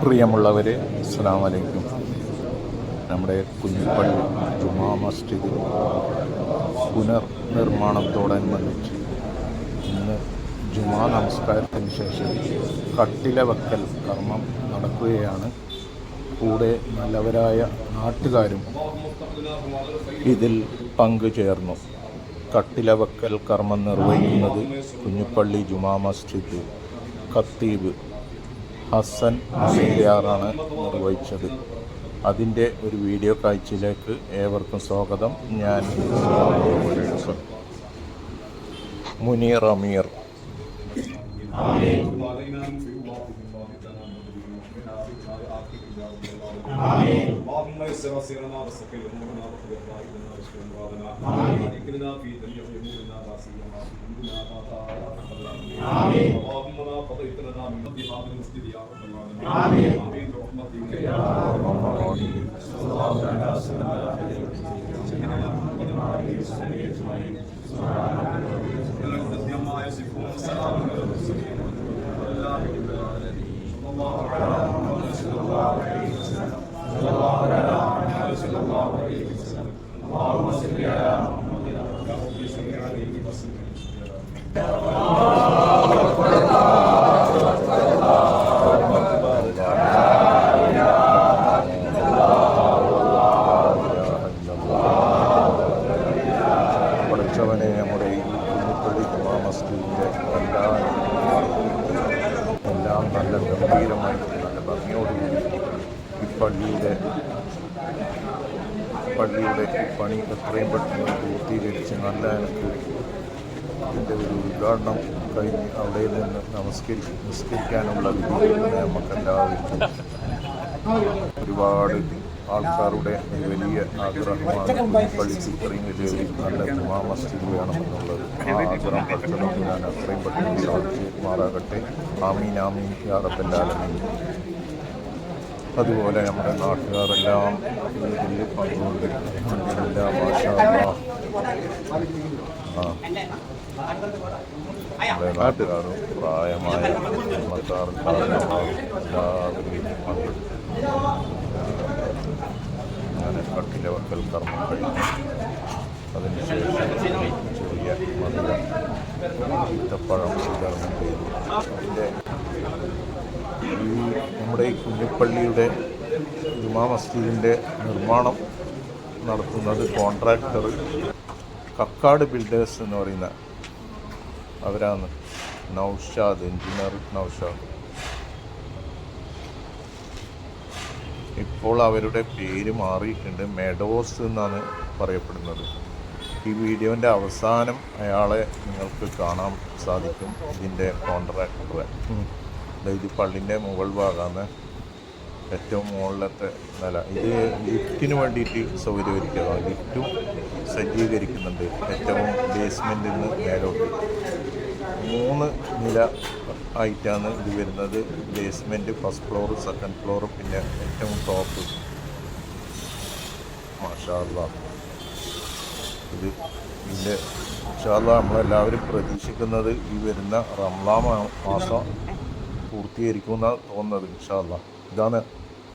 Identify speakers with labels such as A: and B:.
A: പ്രിയമുള്ളവരെ, അസ്സലാമു അലൈക്കും. നമ്മുടെ കുഞ്ഞിപ്പള്ളി ജുമാ മസ്ജിദ് പുനർനിർമ്മാണത്തോടനുബന്ധിച്ച് ഇന്ന് ജുമാ നമസ്കാരത്തിന് ശേഷം കട്ടില വെക്കൽ കർമ്മം നടക്കുകയാണ്. കൂടെ നല്ലവരായ നാട്ടുകാരും ഇതിൽ പങ്കുചേർന്നു. കട്ടില വെക്കൽ കർമ്മം നിർവഹിക്കുന്നത് കുഞ്ഞിപ്പള്ളി ജുമാ മസ്ജിദ് ഖത്തീബ് ഹസൻ മുസ്ലിയാറാണ് നിർവഹിച്ചത്. അതിൻ്റെ ഒരു വീഡിയോ കാഴ്ചയിലേക്ക് ഏവർക്കും സ്വാഗതം. ഞാൻ മുനീർ അമീർ.
B: اللهم يسر سيرنا وسهل امورنا واغفر لنا واشف امراضنا واجعلنا في جميع امورنا راسينا وامنا امين. اللهم ما قضيت لنا من هذا المسجد يا رب العالمين. امين برحمتك يا ارحم الراحمين. صلى الله على سيدنا محمد وعلى اله وصحبه اجمعين. سبحان ربك عما يصفون وسلام على المرسلين والحمد لله رب العالمين. صلى الله على محمد صلى الله عليه وسلم. صلى الله على محمد صلى الله عليه وسلم. اللهم صل على محمد يا رب صل عليه وسلم.
A: പഠിച്ചവനെ നമ്മുടെ ഈ കുഞ്ഞിപ്പള്ളി ജുമാ മസ്ജിദിൻ്റെ എല്ലാം നല്ല ഗംഭീരമായിട്ട് നല്ല ഭംഗിയോടുകൂടി ഈ പള്ളിയുടെ പണി എത്രയും പെട്ടെന്ന് പൂർത്തീകരിച്ച് നല്ല എനിക്ക് ഇതിൻ്റെ ഒരു ഉദ്ഘാടനം കഴിഞ്ഞ് അവിടെ നിന്ന് നിസ്കരിക്കാനുള്ള വിധി നമുക്കെല്ലാവർക്കും ഒരുപാട് ആൾക്കാരുടെ വലിയ ആഗ്രഹമാണ് കുഞ്ഞിപ്പള്ളിക്ക് ഇത്രയും വലിയൊരു നല്ല ജുമാ മസ്ജിദ് വേണമെന്നുള്ളത്. ആ ആഗ്രഹം പഠിച്ചതുകൊണ്ട് ഞാൻ അത്രയും പെട്ടെന്ന് സാധിക്കുമാറാകട്ടെ. ആമീൻ ആമീൻ യാ റബ്ബൽ ആലമീൻ. അതുപോലെ നമ്മുടെ നാട്ടുകാരെല്ലാം ഇതിൽ പങ്കുകൊണ്ടിരിക്കുന്നു. നമ്മുടെ നാട്ടുകാരും പ്രായമായ എല്ലാവരും പങ്കെടുത്തു. അങ്ങനെ കട്ടില വെക്കൽ കർമ്മം കഴിഞ്ഞു. അതിനുശേഷം ചെറിയ മധുരം ഈത്തപ്പഴം വിതരണം ചെയ്തു. അതിൻ്റെ നമ്മുടെ ഈ കുഞ്ഞിപ്പള്ളിയുടെ ജുമാ മസ്ജിദിൻ്റെ നിർമ്മാണം നടത്തുന്നത് കോൺട്രാക്ടർ കക്കാട് ബിൽഡേഴ്സ് എന്ന് പറയുന്ന അവരാണ്. നൗഷാദ്, എൻജിനീയർ നൗഷാദ്. ഇപ്പോൾ അവരുടെ പേര് മാറിയിട്ടുണ്ട്, മെഡോസ് എന്നാണ് പറയപ്പെടുന്നത്. ഈ വീഡിയോൻ്റെ അവസാനം അയാളെ നിങ്ങൾക്ക് കാണാൻ സാധിക്കും. ഇതിൻ്റെ കോൺട്രാക്ടറെ ഇത് പള്ളിൻ്റെ മുകൾ ഭാഗമാണ്, ഏറ്റവും മുകളിലത്തെ നില. ഇത് ലിഫ്റ്റിന് വേണ്ടിയിട്ട് സൗകര്യമൊരുക്കുക. ലിഫ്റ്റും സജ്ജീകരിക്കുന്നുണ്ട്. ഏറ്റവും ബേസ്മെൻറ്റിൽ നിന്ന് മേലോട്ട് 3 നില ആയിട്ടാണ് ഇത് വരുന്നത്. Basement, first floor, second floor, പിന്നെ ഏറ്റവും ടോപ്പ്. മാഷാ അല്ലാഹ്. ഇതിൻ്റെ മാഷാ അല്ലാഹ് നമ്മളെല്ലാവരും പ്രതീക്ഷിക്കുന്നത് ഈ വരുന്ന റമളാൻ മാസം പൂർത്തീകരിക്കുമെന്നാണ് തോന്നുന്നത്. ഇൻഷാ അല്ലാഹ്. ഇതാണ്